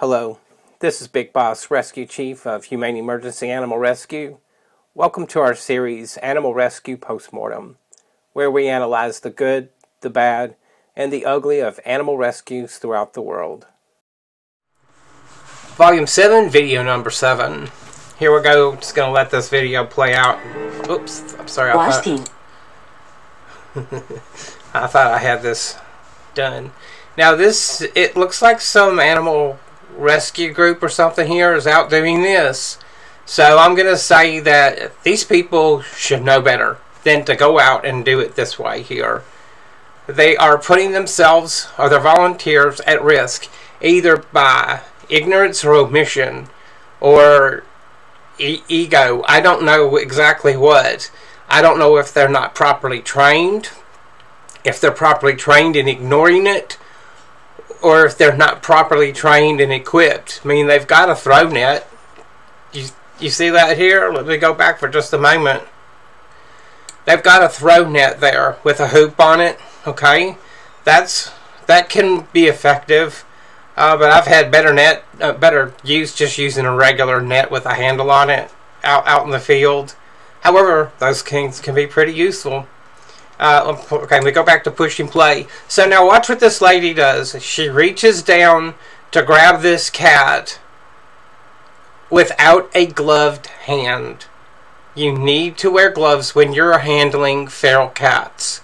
Hello, this is Big Boss, Rescue Chief of Humane Emergency Animal Rescue. Welcome to our series, Animal Rescue Postmortem, where we analyze the good, the bad, and the ugly of animal rescues throughout the world. Volume 7, video number 7. Here we go, just going to let this video play out. Oops, I'm sorry. I thought I had this done. Now this, it looks like some animal rescue group or something here is out doing this. So I'm going to say that these people should know better than to go out and do it this way here. They are putting themselves or their volunteers at risk either by ignorance or omission or ego. I don't know exactly what. I don't know if they're not properly trained, if they're properly trained in ignoring it, or if they're not properly trained and equipped. I mean, they've got a throw net. You see that here? Let me go back for just a moment. They've got a throw net there with a hoop on it. Okay, that can be effective. But I've had better use just using a regular net with a handle on it out in the field. However, those things can be pretty useful. Okay, we go back to pushing play. So now watch what this lady does. She reaches down to grab this cat without a gloved hand. You need to wear gloves when you're handling feral cats.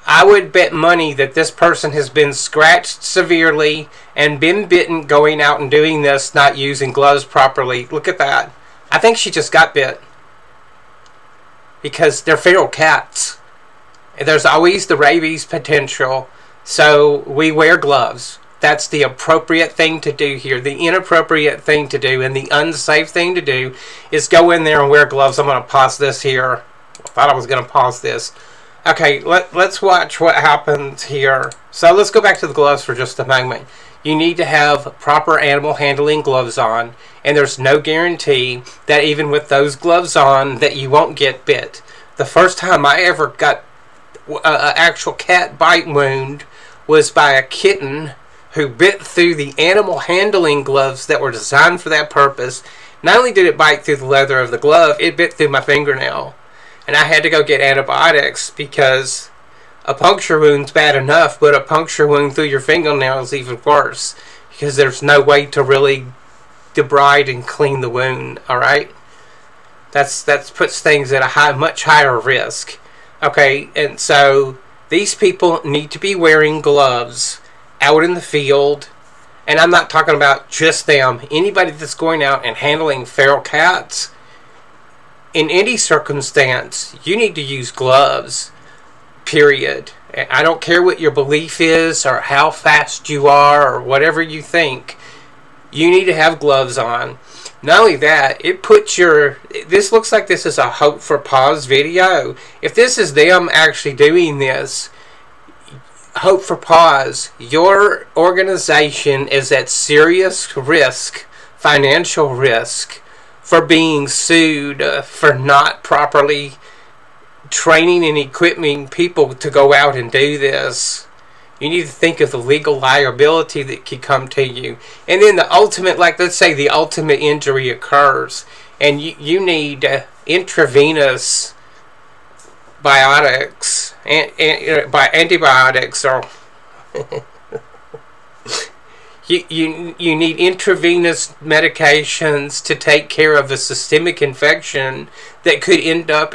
I would bet money that this person has been scratched severely and been bitten going out and doing this, not using gloves properly. Look at that. I think she just got bit. Because they're feral cats. There's always the rabies potential, so we wear gloves. That's the appropriate thing to do here. The inappropriate thing to do and the unsafe thing to do is go in there and wear gloves. I'm going to pause this here. I thought I was going to pause this. Okay, let's watch what happens here. So let's go back to the gloves for just a moment. You need to have proper animal handling gloves on, and there's no guarantee that even with those gloves on that you won't get bit. The first time I ever got an actual cat bite wound was by a kitten who bit through the animal handling gloves that were designed for that purpose. Not only did it bite through the leather of the glove, it bit through my fingernail. And I had to go get antibiotics because a puncture wound's bad enough, but a puncture wound through your fingernail is even worse because there's no way to really debride and clean the wound, alright? That puts things at a much higher risk. Okay, and so these people need to be wearing gloves out in the field. And I'm not talking about just them. Anybody that's going out and handling feral cats, in any circumstance, you need to use gloves, period. I don't care what your belief is or how fast you are or whatever you think. You need to have gloves on. Not only that, it puts this looks like this is a Hope for Paws video. If this is them actually doing this, Hope for Paws, your organization is at serious risk, financial risk, for being sued for not properly training and equipping people to go out and do this. You need to think of the legal liability that could come to you. And then the ultimate, like let's say the ultimate injury occurs and you need intravenous biotics, antibiotics, or you need intravenous medications to take care of a systemic infection that could end up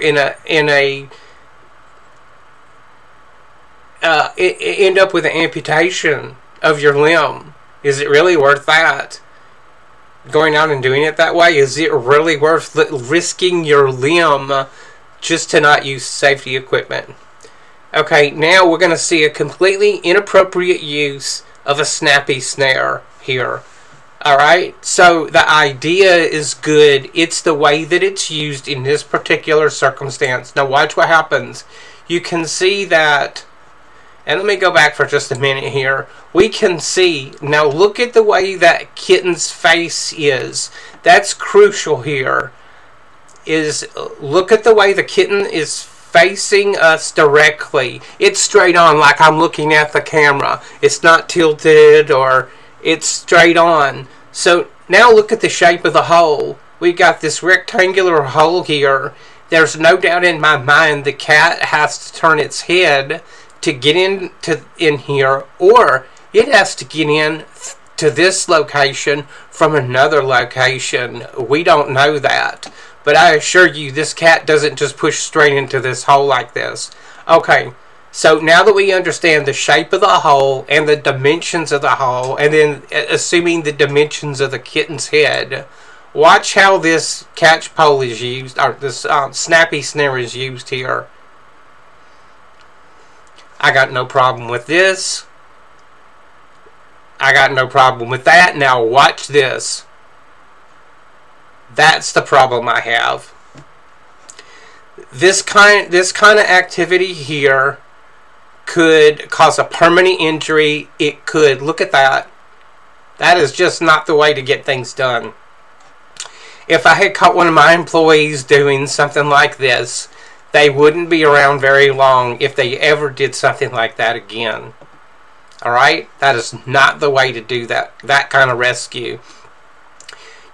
end up with an amputation of your limb. Is it really worth that? Going out and doing it that way? Is it really worth risking your limb just to not use safety equipment? Okay, now we're going to see a completely inappropriate use of a snappy snare here. Alright, so the idea is good. It's the way that it's used in this particular circumstance. Now watch what happens. You can see that, and let me go back for just a minute here. We can see, now look at the way that kitten's face is. That's crucial here. Look at the way the kitten is facing us directly. It's straight on like I'm looking at the camera. It's not tilted or It's straight on. So now look at the shape of the hole. We got this rectangular hole here. There's no doubt in my mind the cat has to turn its head to get in here, or it has to get in to this location from another location. We don't know that, but I assure you this cat doesn't just push straight into this hole like this. Okay, so now that we understand the shape of the hole and the dimensions of the hole, and then assuming the dimensions of the kitten's head, watch how this catch pole is used, or this snappy snare is used here. I got no problem with this. I got no problem with that. Now watch this. That's the problem I have. This kind of activity here could cause a permanent injury. It could. Look at that. That is just not the way to get things done. If I had caught one of my employees doing something like this, they wouldn't be around very long if they ever did something like that again. Alright? That is not the way to do that kind of rescue.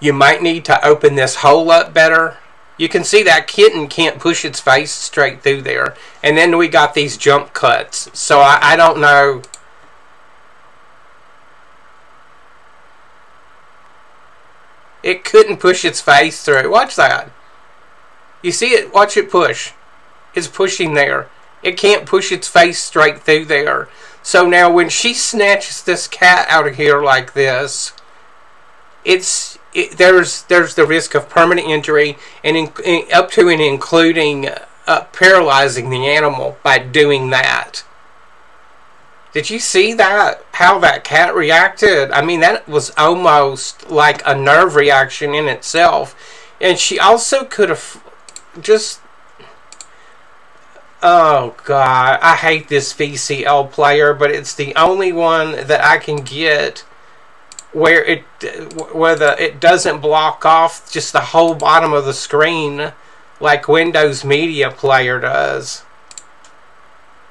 You might need to open this hole up better. You can see that kitten can't push its face straight through there. And then we got these jump cuts. So I don't know. It couldn't push its face through. Watch that. You see it? Watch it push. It's pushing there. It can't push its face straight through there. So now when she snatches this cat out of here like this, there's the risk of permanent injury, and up to and including paralyzing the animal by doing that. Did you see that? How that cat reacted? I mean, that was almost like a nerve reaction in itself. And she also could have just... Oh God, I hate this VCL player, but it's the only one that I can get where it doesn't block off just the whole bottom of the screen like Windows Media Player does.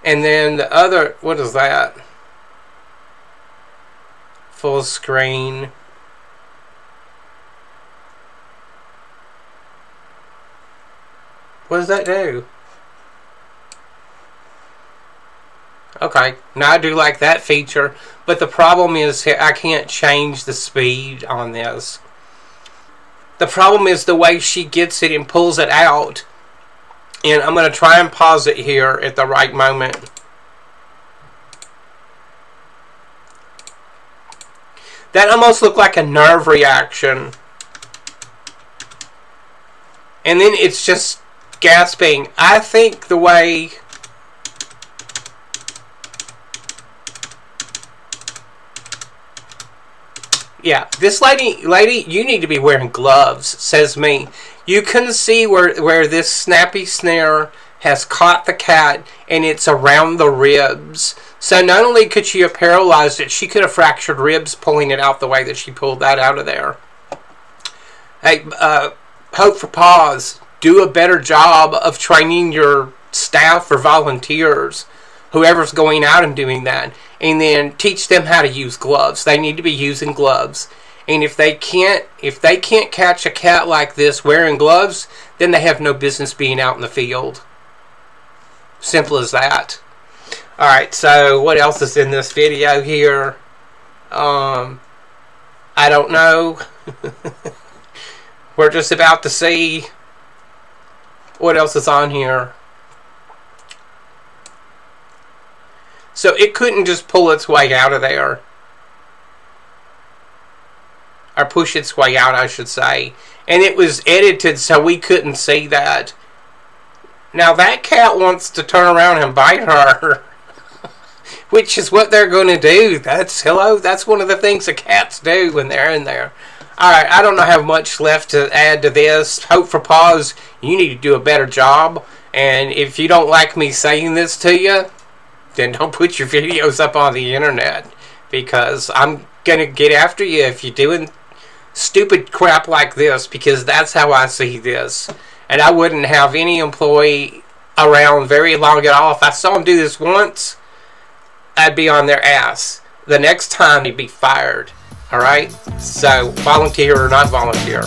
And then the other, what is that? Full screen. What does that do? Okay, now I do like that feature, but the problem is I can't change the speed on this. The problem is the way she gets it and pulls it out. And I'm going to try and pause it here at the right moment. That almost looked like a nerve reaction. And then it's just gasping. I think the way... Yeah, this lady, you need to be wearing gloves, says me. You can see where this snappy snare has caught the cat, and it's around the ribs. So not only could she have paralyzed it, she could have fractured ribs pulling it out the way that she pulled that out of there. Hey, Hope for Paws, do a better job of training your staff or volunteers, whoever's going out and doing that, and then teach them how to use gloves. They need to be using gloves. And if they can't catch a cat like this wearing gloves, then they have no business being out in the field. Simple as that. Alright, so what else is in this video here? I don't know. We're just about to see what else is on here. So it couldn't just pull its way out of there. Or push its way out, I should say. And it was edited so we couldn't see that. Now that cat wants to turn around and bite her. Which is what they're going to do. That's one of the things that cats do when they're in there. Alright, I don't know how much left to add to this. Hope for Paws, you need to do a better job. And if you don't like me saying this to you, then don't put your videos up on the internet, because I'm going to get after you if you're doing stupid crap like this, because that's how I see this. And I wouldn't have any employee around very long at all. If I saw them do this once, I'd be on their ass. The next time, they'd be fired. Alright? So, volunteer or not volunteer.